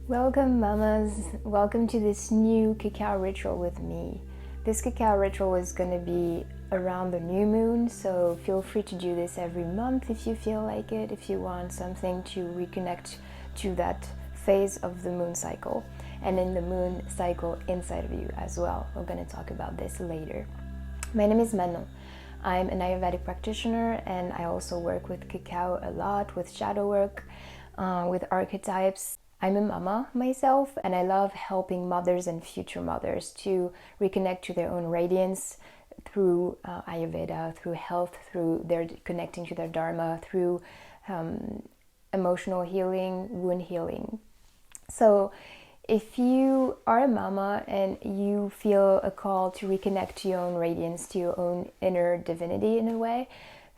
Welcome, mamas. Welcome to this new cacao ritual with me. This cacao ritual is going to be around the new moon, so feel free to do this every month if you feel like it, if you want something to reconnect to that phase of the moon cycle and in the moon cycle inside of you as well. We're going to talk about this later. My name is Manon. I'm an Ayurvedic practitioner, and I also work with cacao a lot, with shadow work, with archetypes. I'm a mama myself, and I love helping mothers and future mothers to reconnect to their own radiance through Ayurveda, through health, through their connecting to their Dharma, through emotional healing, wound healing. So if you are a mama and you feel a call to reconnect to your own radiance, to your own inner divinity in a way,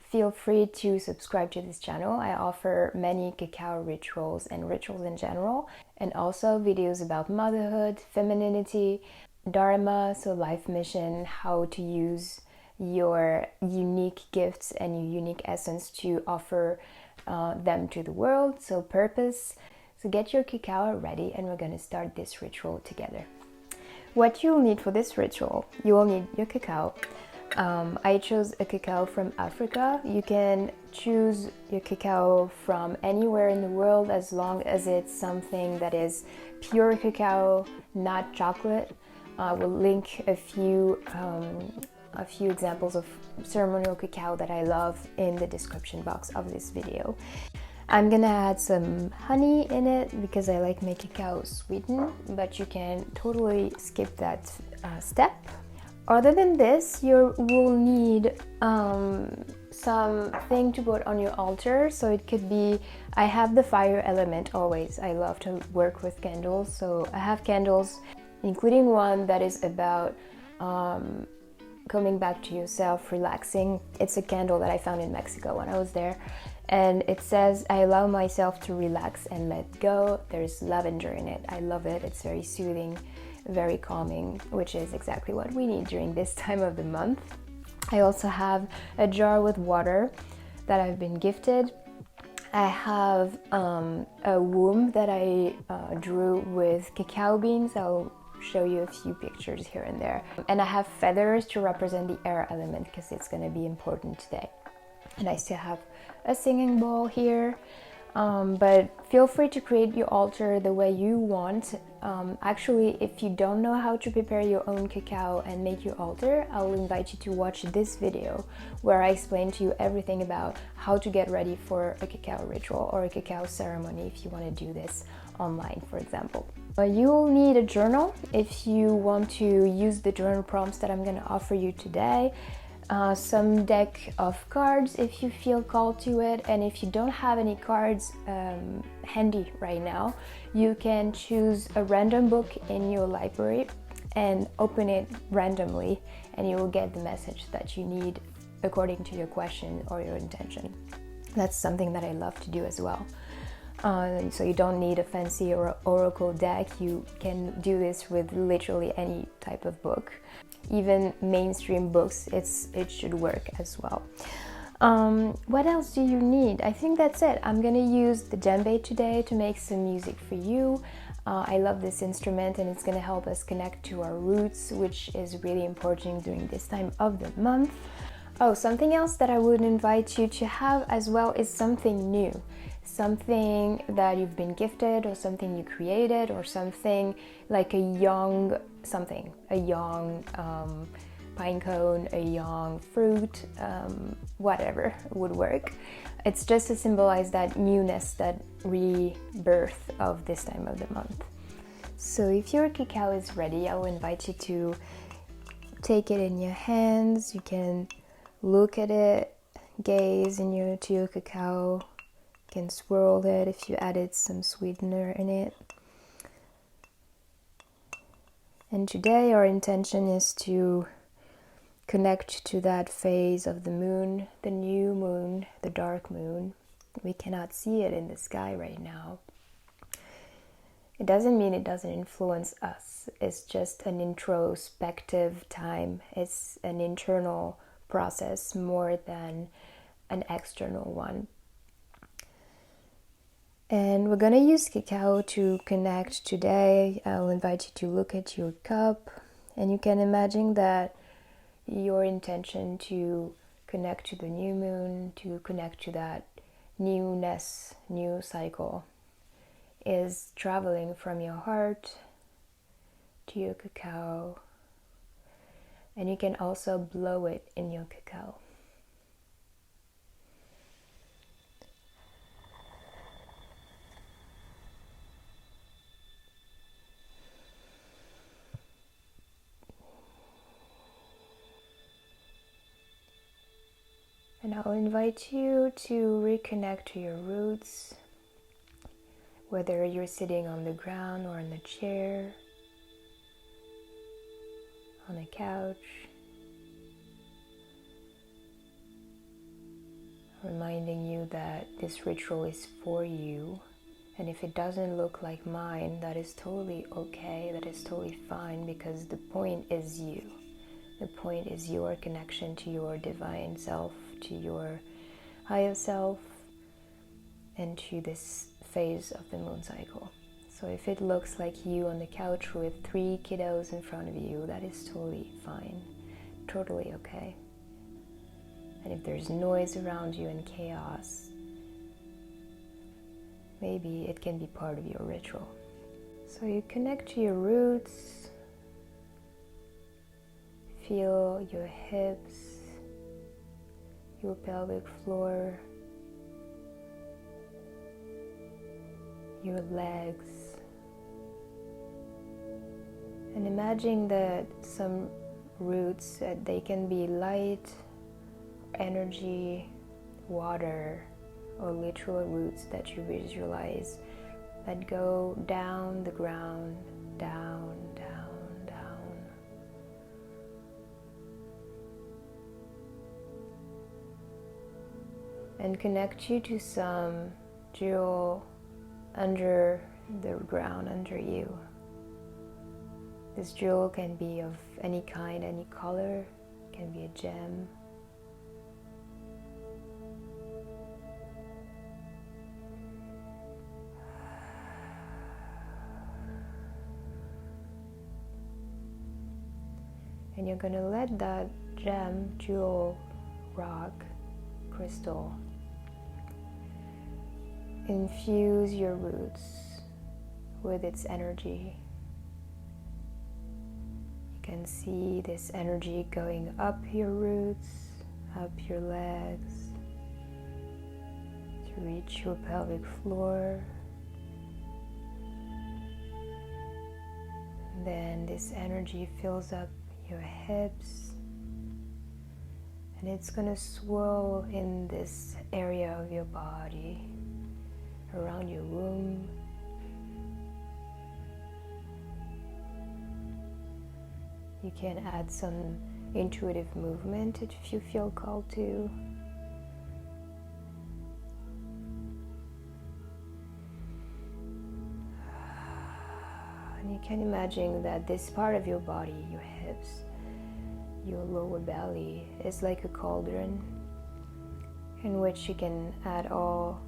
feel free to subscribe to this channel. I offer many cacao rituals and rituals in general, and also videos about motherhood, femininity, dharma, so life mission, how to use your unique gifts and your unique essence to offer them to the world, so purpose. So get your cacao ready, and we're going to start this ritual together. What you'll need for this ritual, you will need your cacao. I chose a cacao from Africa. You can choose your cacao from anywhere in the world as long as it's something that is pure cacao, not chocolate. I will link a few examples of ceremonial cacao that I love in the description box of this video. I'm gonna add some honey in it because I like my cacao sweetened, but you can totally skip that step. Other than this, you will need something to put on your altar. So it could be, I have the fire element always. I love to work with candles. So I have candles, including one that is about coming back to yourself, relaxing. It's a candle that I found in Mexico when I was there. And it says, I allow myself to relax and let go. There's lavender in it. I love it. It's very soothing, very calming, which is exactly what we need during this time of the month. I also have a jar with water that I've been gifted. I have a womb that I drew with cacao beans. I'll show you a few pictures here and there. And I have feathers to represent the air element because it's going to be important today. And I still have a singing bowl here. But feel free to create your altar the way you want. Actually, if you don't know how to prepare your own cacao and make your altar, I will invite you to watch this video where I explain to you everything about how to get ready for a cacao ritual or a cacao ceremony if you want to do this online, for example. You will need a journal if you want to use the journal prompts that I'm going to offer you today. Some deck of cards if you feel called to it, and if you don't have any cards handy right now, you can choose a random book in your library and open it randomly, and you will get the message that you need according to your question or your intention. That's something that I love to do as well. So you don't need a fancy or oracle deck. You can do this with literally any type of book. Even mainstream books, it should work as well. What else do you need? I think that's it. I'm gonna use the djembe today to make some music for you. I love this instrument, and it's gonna help us connect to our roots, which is really important during this time of the month. Oh, something else that I would invite you to have as well is something new. Something that you've been gifted, or something you created, or something like a young pine cone, a young fruit, whatever would work. It's just to symbolize that newness, that rebirth of this time of the month. So if your cacao is ready, I will invite you to take it in your hands. You can look at it, gaze to your cacao. You can swirl it if you added some sweetener in it. And today our intention is to connect to that phase of the moon, the new moon, the dark moon. We cannot see it in the sky right now. It doesn't mean it doesn't influence us. It's just an introspective time. It's an internal process more than an external one. And we're gonna use cacao to connect today. I'll invite you to look at your cup, and you can imagine that your intention to connect to the new moon, to connect to that newness, new cycle, is traveling from your heart to your cacao, and you can also blow it in your cacao. And I'll invite you to reconnect to your roots, whether you're sitting on the ground or in a chair, on a couch, reminding you that this ritual is for you. And if it doesn't look like mine, that is totally okay, that is totally fine, because the point is you. The point is your connection to your divine self, to your higher self, and to this phase of the moon cycle. So if it looks like you on the couch with 3 kiddos in front of you, that is totally fine, totally okay. And if there's noise around you and chaos, maybe it can be part of your ritual. So you connect to your roots, feel your hips, your pelvic floor, your legs, and imagine that some roots, they can be light, energy, water, or literal roots that you visualize that go down the ground, down, down, down. And connect you to some jewel under the ground under you. This jewel can be of any kind, any color, it can be a gem. And you're gonna let that gem, jewel, rock, crystal infuse your roots with its energy. You can see this energy going up your roots, up your legs, to reach your pelvic floor. And then this energy fills up your hips, and it's gonna swirl in this area of your body, around your womb. You can add some intuitive movement if you feel called to. And you can imagine that this part of your body, your hips, your lower belly, is like a cauldron in which you can add all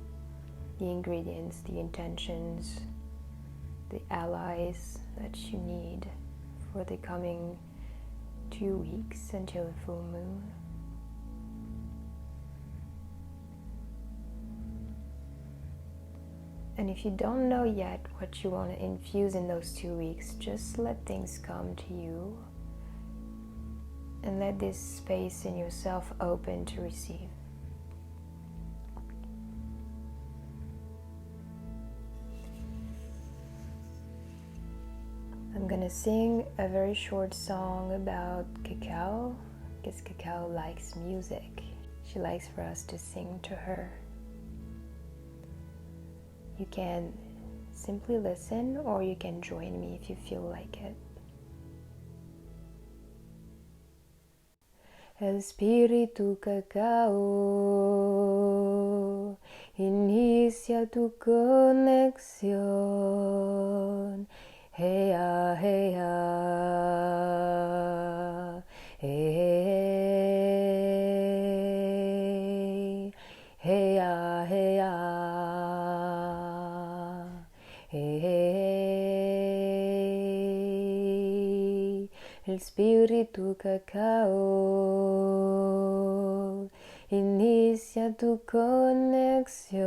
the ingredients, the intentions, the allies that you need for the coming 2 weeks until the full moon. And if you don't know yet what you want to infuse in those 2 weeks, just let things come to you and let this space in yourself open to receive. I'm gonna sing a very short song about Cacao, because Cacao likes music. She likes for us to sing to her. You can simply listen, or you can join me if you feel like it. Espíritu Cacao, inicia tu conexión. Hey, ah, hey, ah, hey, hey, ah, hey, ah. el spirito cacao inicia tu conexión.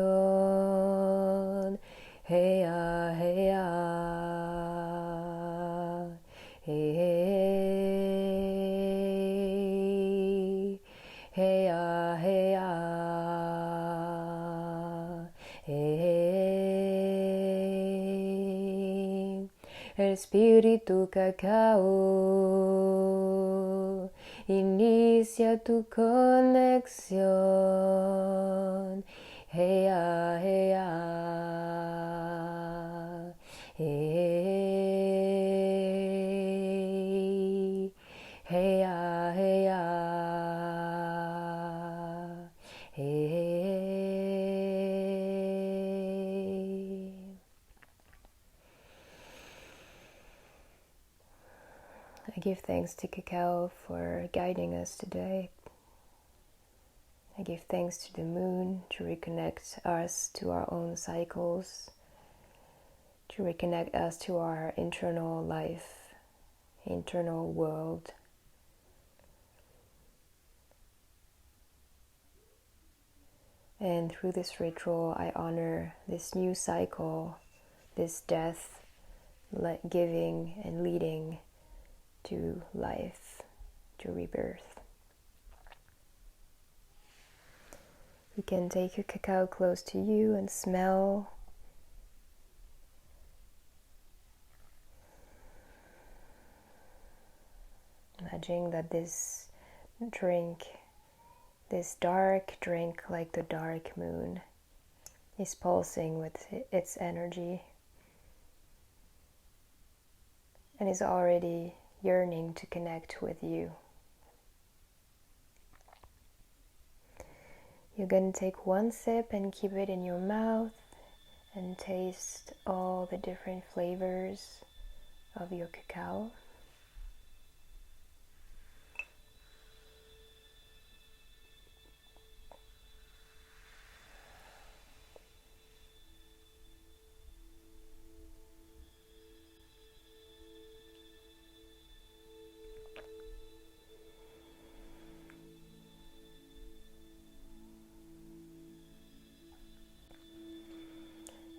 Hey, ah, hey, ah. Hey, hey, hey, ah, hey, ah. Hey, el espíritu cacao inicia tu conexión. Hey, ah, hey, ah. Hey, hey, ah, hey, ah. Hey. I give thanks to Cacao for guiding us today. I give thanks to the moon to reconnect us to our own cycles, to reconnect us to our internal life, internal world. And through this ritual, I honor this new cycle, this death, giving and leading to life, to rebirth. You can take your cacao close to you and smell. Imagining that this drink, this dark drink like the dark moon, is pulsing with its energy and is already yearning to connect with you. You're going to take one sip and keep it in your mouth and taste all the different flavors of your cacao.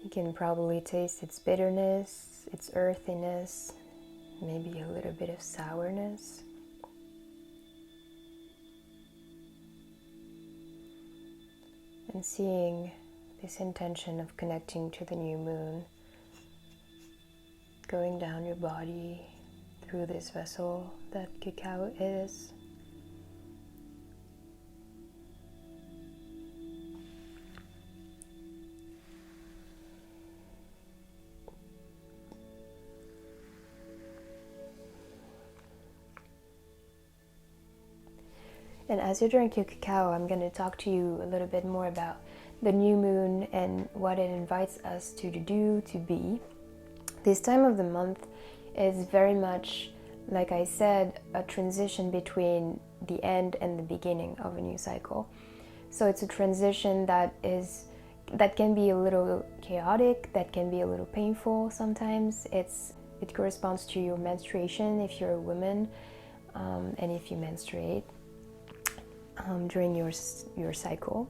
You can probably taste its bitterness, its earthiness, maybe a little bit of sourness. And seeing this intention of connecting to the new moon going down your body through this vessel that cacao is. And as you drink your cacao, I'm going to talk to you a little bit more about the new moon and what it invites us to do, to be. This time of the month is very much, like I said, a transition between the end and the beginning of a new cycle. So it's a transition that can be a little chaotic, that can be a little painful sometimes. It corresponds to your menstruation if you're a woman, and if you menstruate during your cycle.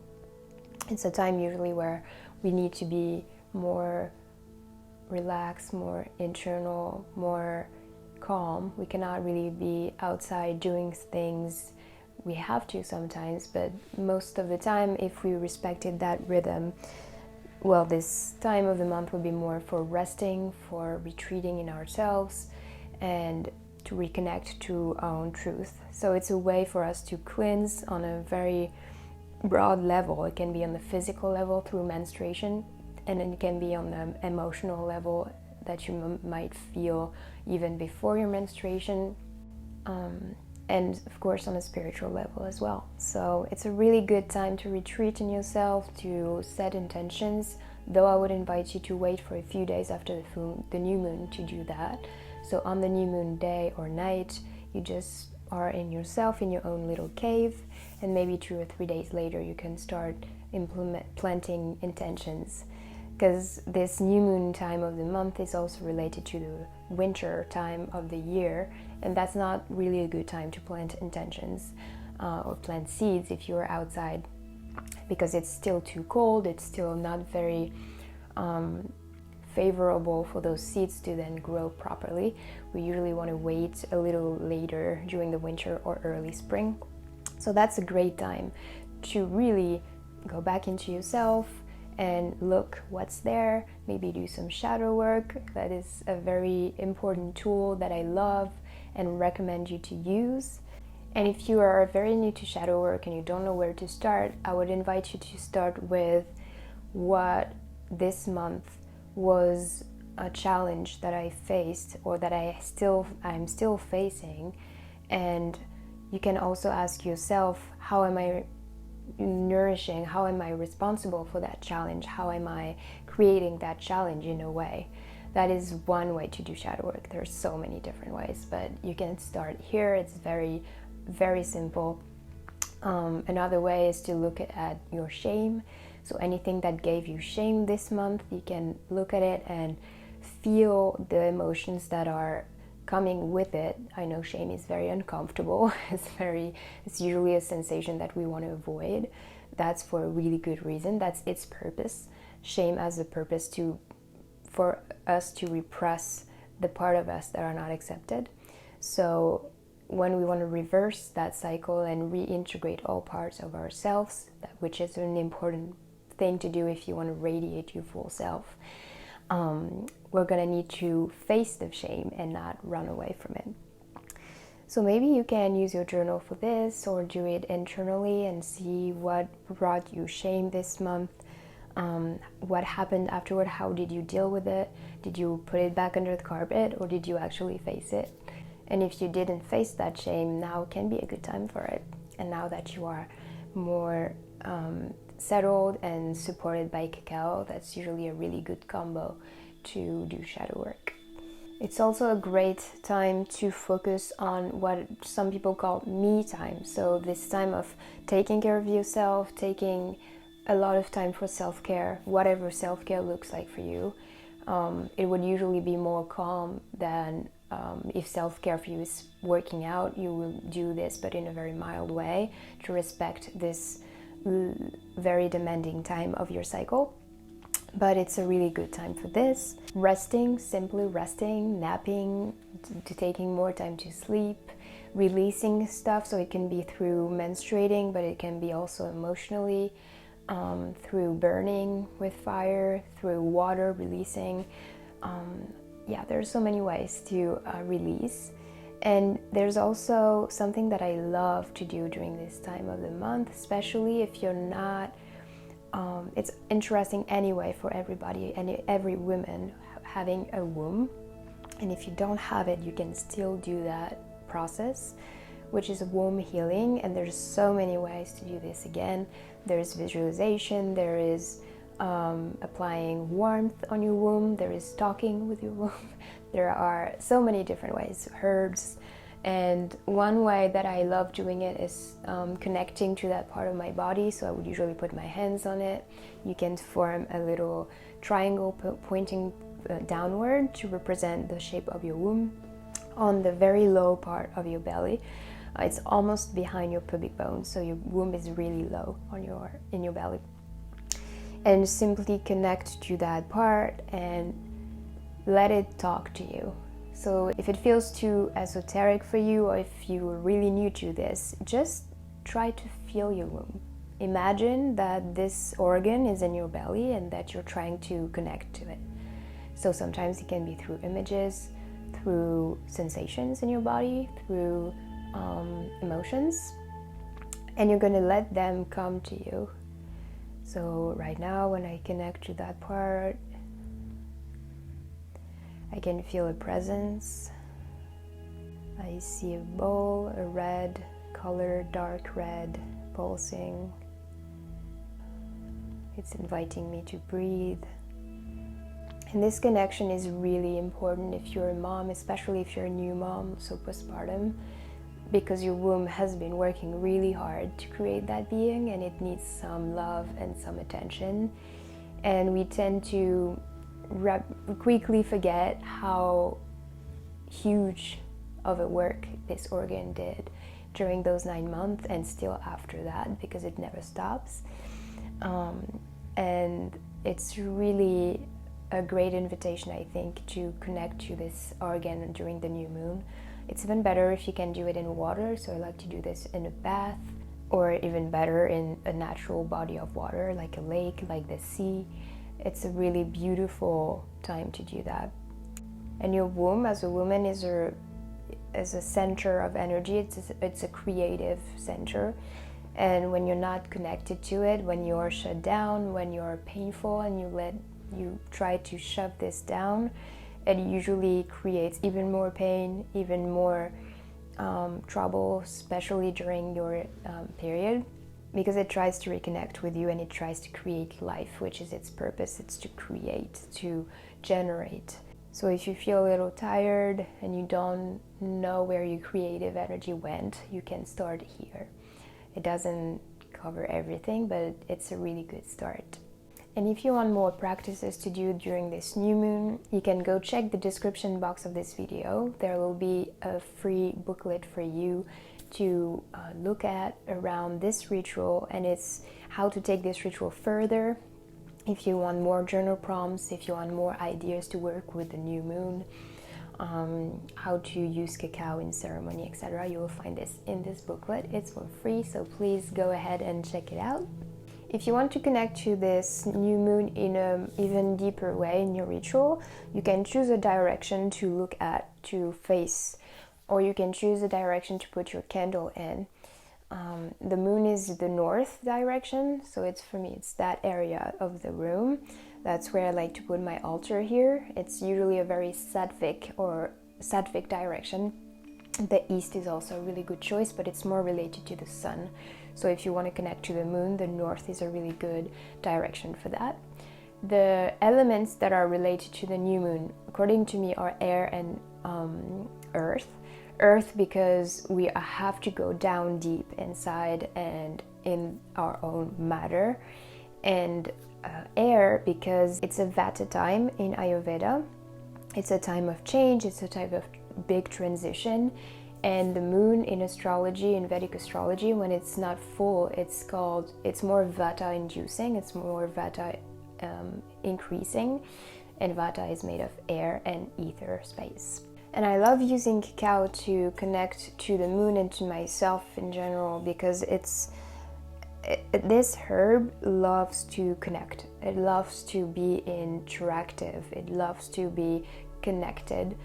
It's a time usually where we need to be more relaxed, more internal, more calm. We cannot really be outside doing things. We have to sometimes, but most of the time, if we respected that rhythm, well, this time of the month would be more for resting, for retreating in ourselves, and to reconnect to our own truth. So it's a way for us to cleanse on a very broad level. It can be on the physical level through menstruation, and it can be on the emotional level that you might feel even before your menstruation, and of course on a spiritual level as well. So it's a really good time to retreat in yourself, to set intentions, though I would invite you to wait for a few days after the new moon to do that. So on the new moon day or night, you just are in yourself, in your own little cave, and maybe 2 or 3 days later you can start planting intentions. because this new moon time of the month is also related to the winter time of the year, and that's not really a good time to plant intentions or plant seeds if you're outside, because it's still too cold, it's still not very favorable for those seeds to then grow properly. We usually want to wait a little later during the winter or early spring. So that's a great time to really go back into yourself and look what's there, maybe do some shadow work. That is a very important tool that I love and recommend you to use. And if you are very new to shadow work and you don't know where to start, I would invite you to start with what this month was a challenge that I faced, or that I'm still facing. And you can also ask yourself, how am I nourishing, how am I responsible for that challenge, how am I creating that challenge in a way. That is one way to do shadow work. There's so many different ways, but you can start here. It's very, very simple. Another way is to look at your shame. So anything that gave you shame this month, you can look at it and feel the emotions that are coming with it. I know shame is very uncomfortable. It's usually a sensation that we want to avoid. That's for a really good reason. That's its purpose. Shame has a purpose for us to repress the part of us that are not accepted. So when we want to reverse that cycle and reintegrate all parts of ourselves, which is an important thing to do if you want to radiate your full self, we're going to need to face the shame and not run away from it. So maybe you can use your journal for this, or do it internally and see what brought you shame this month. What happened afterward? How did you deal with it? Did you put it back under the carpet, or did you actually face it? And if you didn't face that shame, now can be a good time for it. And now that you are more settled and supported by Cacao, that's usually a really good combo to do shadow work. It's also a great time to focus on what some people call me time. So this time of taking care of yourself, taking a lot of time for self-care, whatever self-care looks like for you. It would usually be more calm than if self-care for you is working out. You will do this, but in a very mild way, to respect this very demanding time of your cycle. But it's a really good time for this. Resting, simply resting, napping, to taking more time to sleep, releasing stuff. So it can be through menstruating, but it can be also emotionally, through burning with fire, through water releasing. There's so many ways to release. And there's also something that I love to do during this time of the month, especially if you're not, it's interesting anyway for everybody and every woman having a womb. And if you don't have it, you can still do that process, which is womb healing. And there's so many ways to do this. Again, there's visualization, there is applying warmth on your womb, there is talking with your womb. There are so many different ways, herbs. And one way that I love doing it is connecting to that part of my body. So I would usually put my hands on it. You can form a little triangle pointing downward to represent the shape of your womb on the very low part of your belly. It's almost behind your pubic bone, so your womb is really low in your belly. And simply connect to that part and let it talk to you. So if it feels too esoteric for you, or if you're really new to this, just try to feel your womb. Imagine that this organ is in your belly and that you're trying to connect to it. So sometimes it can be through images, through sensations in your body, through emotions, and you're going to let them come to you. So right now, when I connect to that part, I can feel a presence. I see a bowl, a red color, dark red, pulsing. It's inviting me to breathe. And this connection is really important if you're a mom, especially if you're a new mom, so postpartum, because your womb has been working really hard to create that being, and it needs some love and some attention. and we tend to quickly forget how huge of a work this organ did during those 9 months and still after that, because it never stops. And it's really a great invitation, I think, to connect to this organ during the new moon. It's even better if you can do it in water, so I like to do this in a bath, or even better in a natural body of water, like a lake, like the sea. It's a really beautiful time to do that. And your womb as a woman is a center of energy. It's a creative center. And when you're not connected to it, when you're shut down, when you're painful and you try to shove this down, it usually creates even more pain, even more trouble, especially during your period, because it tries to reconnect with you and it tries to create life, which is its purpose. It's to create, to generate. So if you feel a little tired and you don't know where your creative energy went, you can start here. It doesn't cover everything, but it's a really good start. And if you want more practices to do during this new moon, you can go check the description box of this video. There will be a free booklet for you to look at around this ritual, and it's how to take this ritual further. If you want more journal prompts, if you want more ideas to work with the new moon, how to use cacao in ceremony, etc., you will find this in this booklet. It's for free, so please go ahead and check it out. If you want to connect to this new moon in an even deeper way in your ritual, you can choose a direction to look at, to face, or you can choose a direction to put your candle in. The moon is the north direction, so for me it's that area of the room. That's where I like to put my altar here. It's usually a very sattvic direction. The east is also a really good choice, but it's more related to the sun. So if you want to connect to the moon, the north is a really good direction for that. The elements that are related to the new moon, according to me, are air and earth. Earth, because we have to go down deep inside and in our own matter. And air, because it's a Vata time in Ayurveda. It's a time of change, it's a type of big transition. And the moon in astrology, in Vedic astrology, when it's not full, it's more Vata inducing, it's more Vata increasing. And Vata is made of air and ether space. And I love using cacao to connect to the moon and to myself in general, because this herb loves to connect. It loves to be interactive. It loves to be connected.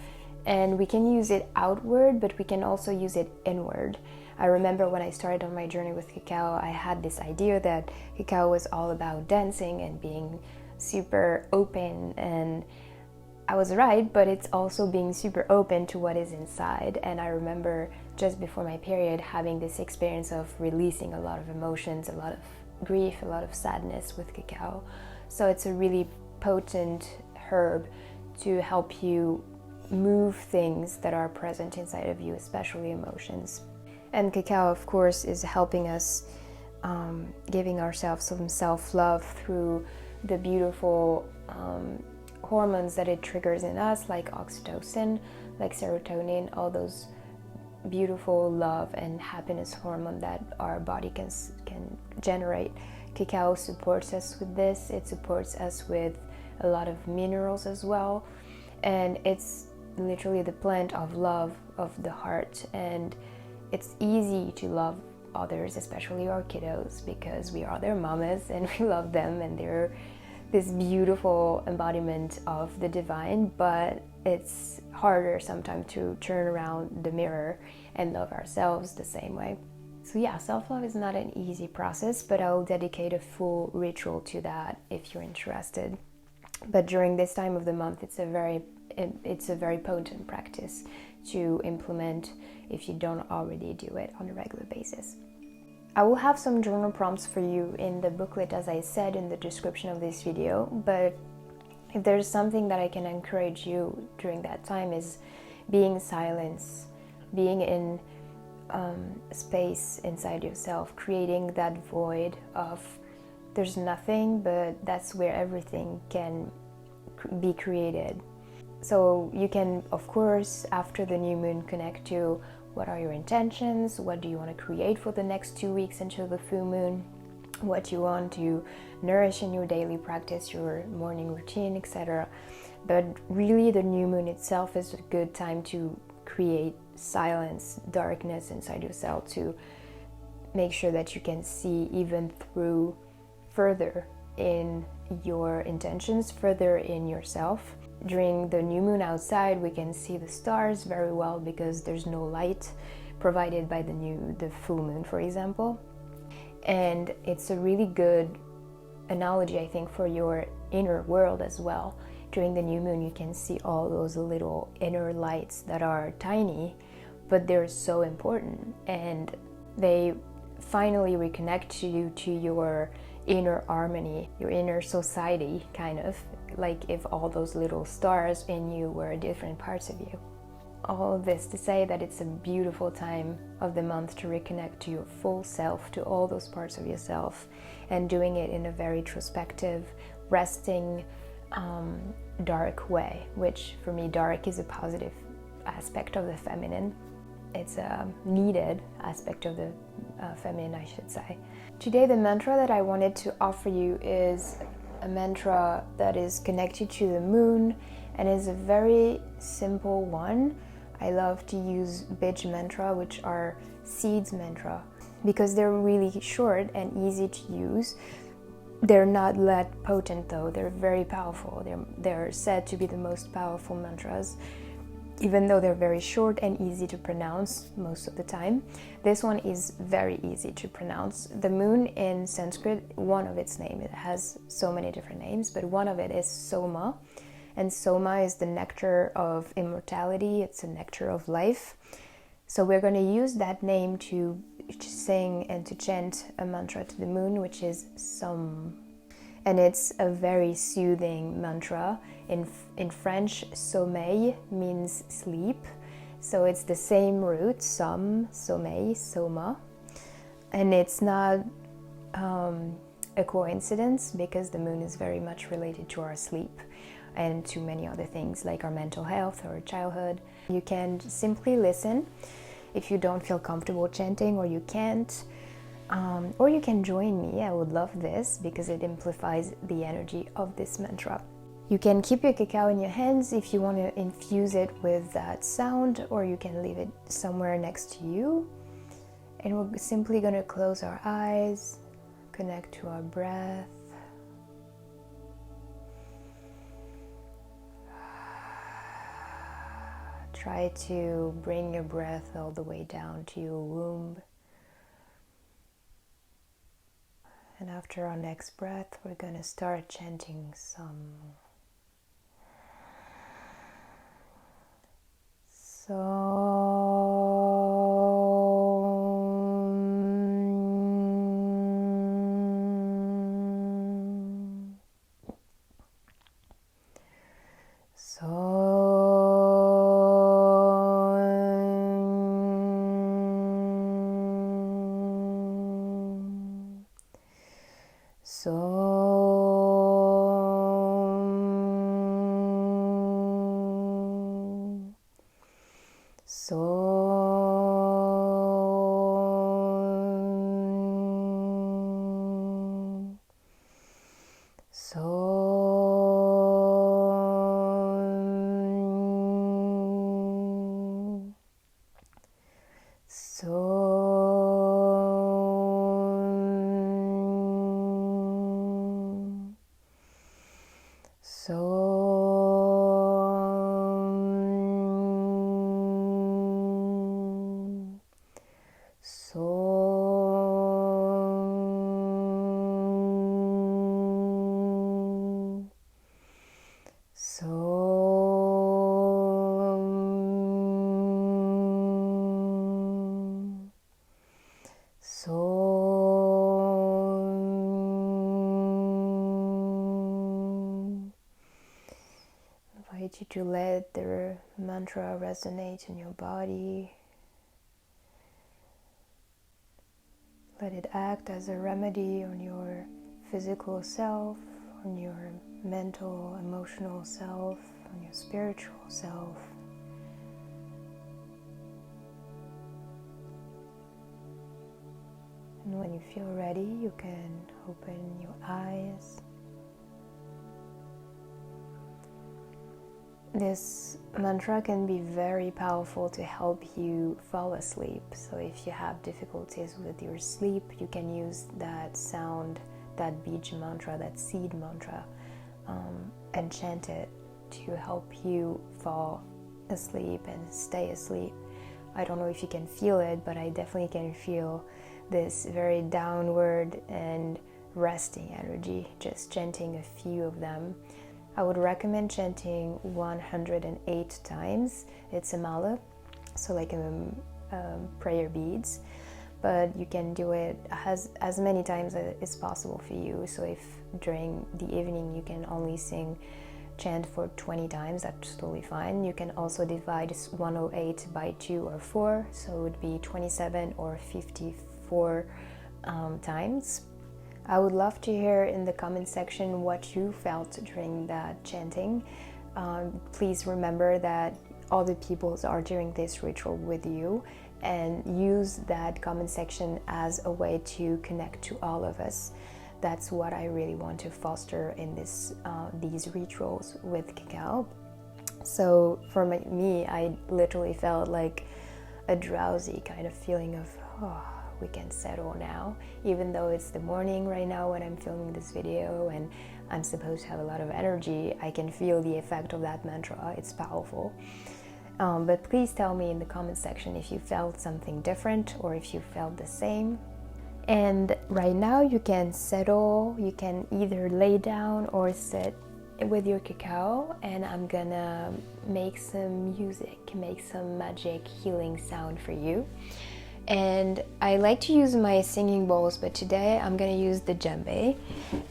And we can use it outward, but we can also use it inward. I remember when I started on my journey with cacao, I had this idea that cacao was all about dancing and being super open, and I was right, but it's also being super open to what is inside. And I remember just before my period having this experience of releasing a lot of emotions, a lot of grief, a lot of sadness with cacao. So it's a really potent herb to help you move things that are present inside of you, especially emotions. And cacao, of course, is helping us giving ourselves some self-love through the beautiful hormones that it triggers in us, like oxytocin, like serotonin, all those beautiful love and happiness hormone that our body can generate. Cacao supports us with this. It supports us with a lot of minerals as well, and it's literally the plant of love of the heart. And it's easy to love others, especially our kiddos, because we are their mamas and we love them and they're this beautiful embodiment of the divine. But it's harder sometimes to turn around the mirror and love ourselves the same way. So yeah, self-love is not an easy process, but I'll dedicate a full ritual to that if you're interested. But during this time of the month, it's a very potent practice to implement if you don't already do it on a regular basis. I will have some journal prompts for you in the booklet, as I said in the description of this video, but if there's something that I can encourage you during that time is being silence, being in space inside yourself, creating that void of there's nothing, but that's where everything can be created. So you can, of course, after the new moon, connect to what are your intentions, what do you want to create for the next 2 weeks until the full moon, what you want to nourish in your daily practice, your morning routine, etc. But really the new moon itself is a good time to create silence, darkness inside yourself, to make sure that you can see even through further in your intentions, further in yourself. During the new moon outside, we can see the stars very well because there's no light provided by the full moon, for example. And it's a really good analogy, I think, for your inner world as well. During the new moon, you can see all those little inner lights that are tiny, but they're so important, and they finally reconnect you to your inner harmony, your inner society, kind of like if all those little stars in you were different parts of you. All of this to say that it's a beautiful time of the month to reconnect to your full self, to all those parts of yourself, and doing it in a very introspective, resting, dark way, which for me, dark is a positive aspect of the feminine. It's a needed aspect of the feminine, I should say. Today, the mantra that I wanted to offer you is a mantra that is connected to the moon and is a very simple one. I love to use Bij mantra, which are seeds mantra, because they're really short and easy to use. They're not that potent though, they're very powerful. They're said to be the most powerful mantras, even though they're very short and easy to pronounce most of the time. This one is very easy to pronounce. The moon in Sanskrit, one of its names, it has so many different names, but one of it is Soma. And Soma is the nectar of immortality, it's a nectar of life. So we're going to use that name to sing and to chant a mantra to the moon, which is Som. And it's a very soothing mantra. In French, sommeil means sleep. So it's the same root, som, sommeil, soma. And it's not a coincidence, because the moon is very much related to our sleep and to many other things like our mental health or childhood. You can simply listen if you don't feel comfortable chanting, or you can't. Or you can join me. I would love this because it amplifies the energy of this mantra. You can keep your cacao in your hands if you want to infuse it with that sound, or you can leave it somewhere next to you. And we're simply going to close our eyes, connect to our breath. Try to bring your breath all the way down to your womb. And after our next breath, we're going to start chanting some. You to let the mantra resonate in your body. Let it act as a remedy on your physical self, on your mental, emotional self, on your spiritual self. And when you feel ready, you can open your eyes. This mantra can be very powerful to help you fall asleep. So if you have difficulties with your sleep, you can use that sound, that bij mantra, that seed mantra, and chant it to help you fall asleep and stay asleep. I don't know if you can feel it, but I definitely can feel this very downward and resting energy, just chanting a few of them. I would recommend chanting 108 times. It's a mala, so like prayer beads, but you can do it as many times as possible for you. So if during the evening you can only chant for 20 times, that's totally fine. You can also divide 108 by 2 or 4, so it would be 27 or 54 times. I would love to hear in the comment section what you felt during that chanting. Please remember that other people are doing this ritual with you, and use that comment section as a way to connect to all of us. That's what I really want to foster in these rituals with cacao. So for me, I literally felt like a drowsy kind of feeling of, oh, we can settle now, even though it's the morning right now when I'm filming this video and I'm supposed to have a lot of energy. I can feel the effect of that mantra. It's powerful. But please tell me in the comment section if you felt something different or if you felt the same. And right now you can settle, you can either lay down or sit with your cacao, and I'm gonna make some music, make some magic healing sound for you. And I like to use my singing bowls, but today I'm gonna use the djembe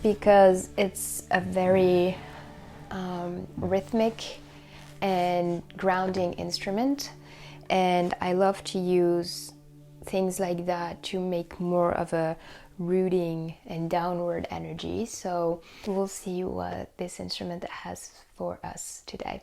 because it's a very rhythmic and grounding instrument, and I love to use things like that to make more of a rooting and downward energy. So we'll see what this instrument has for us today.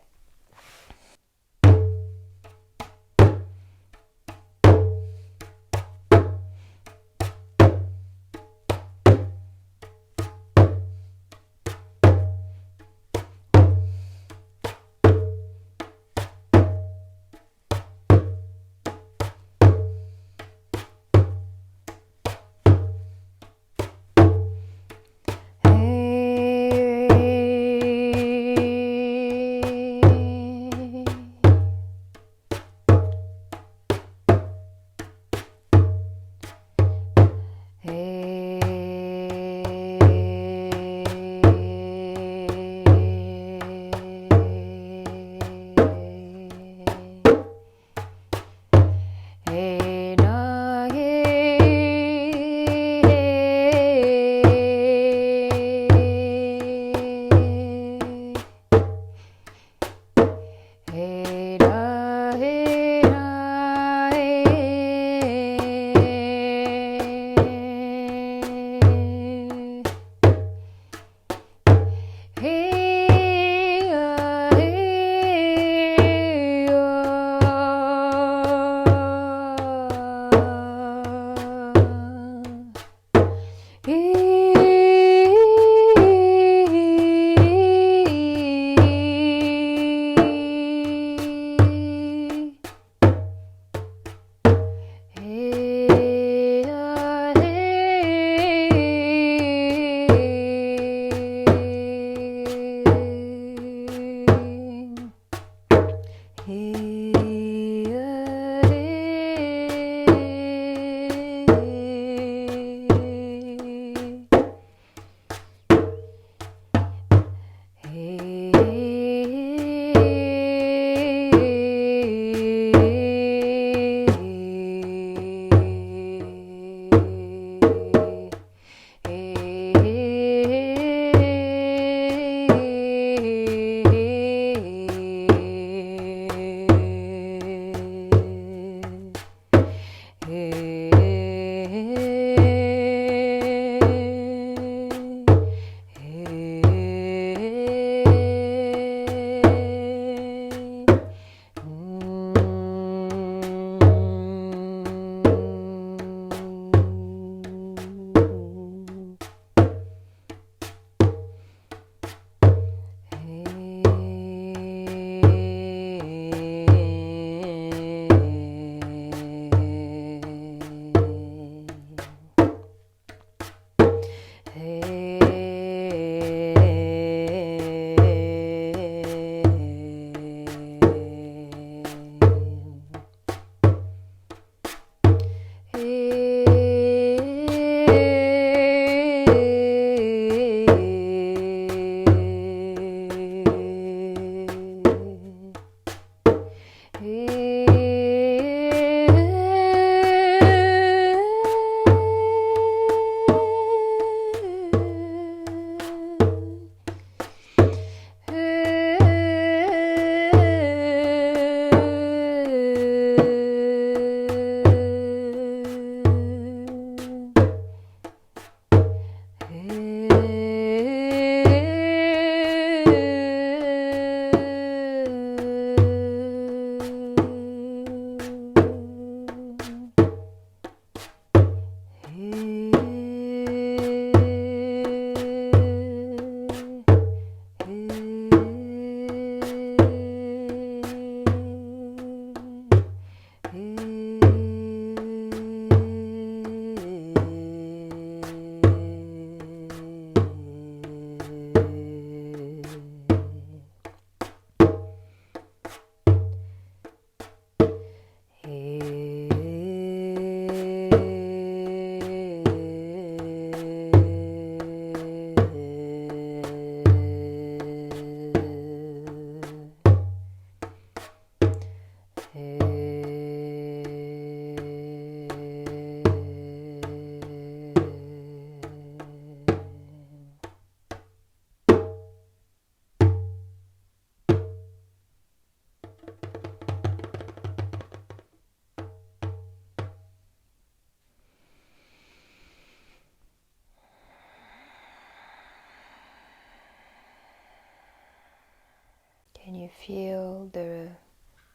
Can you feel the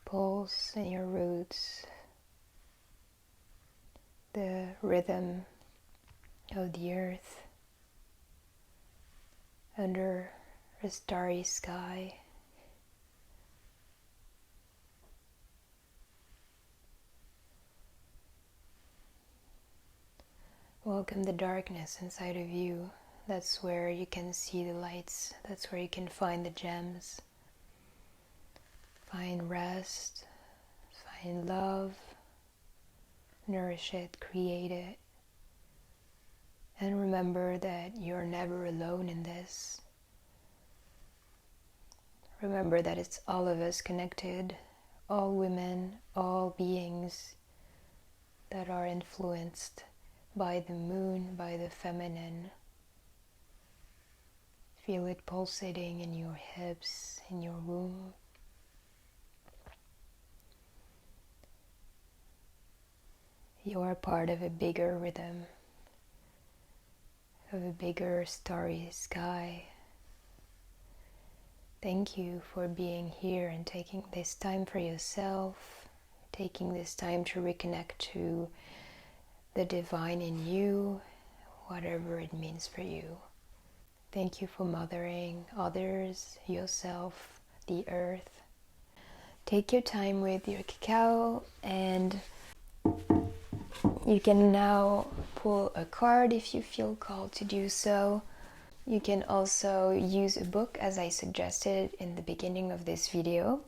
pulse in your roots, the rhythm of the earth under a starry sky? Welcome the darkness inside of you. That's where you can see the lights. That's where you can find the gems. Find rest, find love, nourish it, create it. And remember that you're never alone in this. Remember that it's all of us connected, all women, all beings that are influenced by the moon, by the feminine. Feel it pulsating in your hips, in your womb. You are part of a bigger rhythm, of a bigger starry sky. Thank you for being here and taking this time for yourself, taking this time to reconnect to the divine in you, whatever it means for you. Thank you for mothering others, yourself, the earth. Take your time with your cacao, and you can now pull a card if you feel called to do so. You can also use a book as I suggested in the beginning of this video.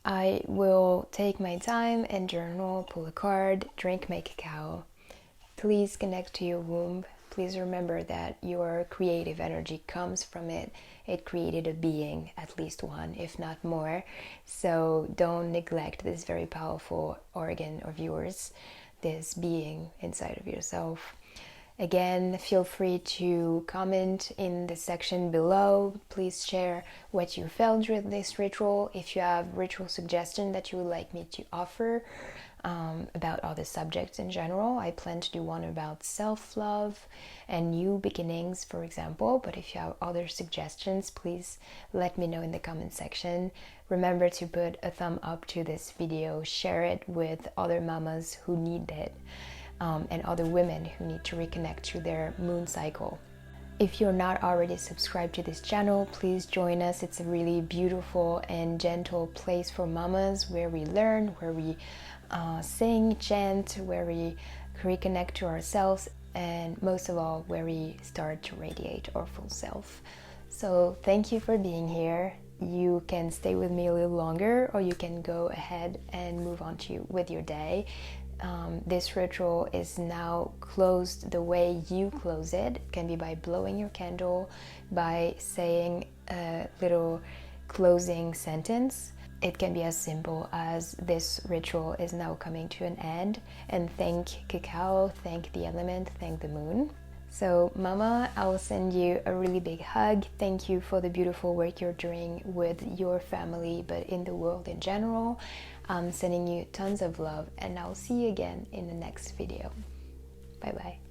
I will take my time and journal, pull a card, drink my cacao. Please connect to your womb. Please remember that your creative energy comes from it. It created a being, at least one, if not more. So don't neglect this very powerful organ of yours, this being inside of yourself. Again, feel free to comment in the section below. Please share what you felt during this ritual. If you have ritual suggestions that you would like me to offer about other subjects in general, I plan to do one about self-love and new beginnings, for example. But if you have other suggestions, please let me know in the comment section. Remember to put a thumb up to this video, share it with other mamas who need it. And other women who need to reconnect to their moon cycle. If you're not already subscribed to this channel, please join us. It's a really beautiful and gentle place for mamas where we learn, where we sing, chant, where we reconnect to ourselves, and most of all, where we start to radiate our full self. So thank you for being here. You can stay with me a little longer, or you can go ahead and move on with your day. This ritual is now closed the way you close it. It can be by blowing your candle, by saying a little closing sentence. it can be as simple as this ritual is now coming to an end, and thank cacao, thank the element, thank the moon. So Mama, I will send you a really big hug. Thank you for the beautiful work you're doing with your family, but in the world in general. I'm sending you tons of love, and I'll see you again in the next video. Bye bye.